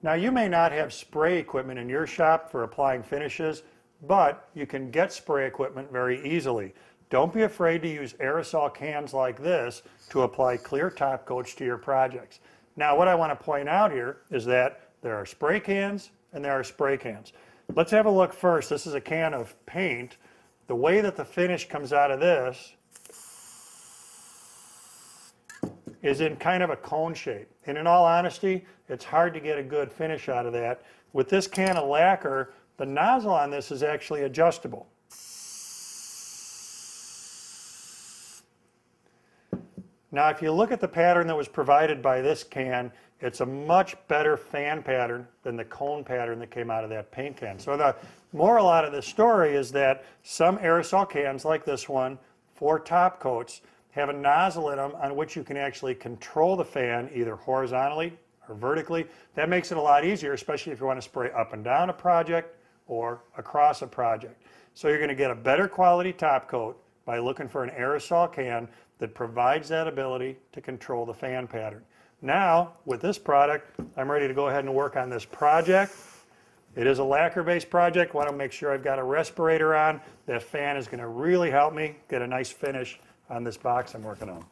Now you may not have spray equipment in your shop for applying finishes, but you can get spray equipment very easily. Don't be afraid to use aerosol cans like this to apply clear top coats to your projects. Now what I want to point out here is that there are spray cans and there are spray cans. Let's have a look first. This is a can of paint. The way that the finish comes out of this is in kind of a cone shape. And in all honesty, it's hard to get a good finish out of that. With this can of lacquer, the nozzle on this is actually adjustable. Now if you look at the pattern that was provided by this can, it's a much better fan pattern than the cone pattern that came out of that paint can. So the moral out of this story is that some aerosol cans like this one for top coats have a nozzle in them on which you can actually control the fan either horizontally or vertically. That makes it a lot easier, especially if you want to spray up and down a project or across a project. So you're going to get a better quality top coat by looking for an aerosol can that provides that ability to control the fan pattern. Now, with this product, I'm ready to go ahead and work on this project. It is a lacquer-based project. I want to make sure I've got a respirator on. That fan is going to really help me get a nice finish on this box I'm working on.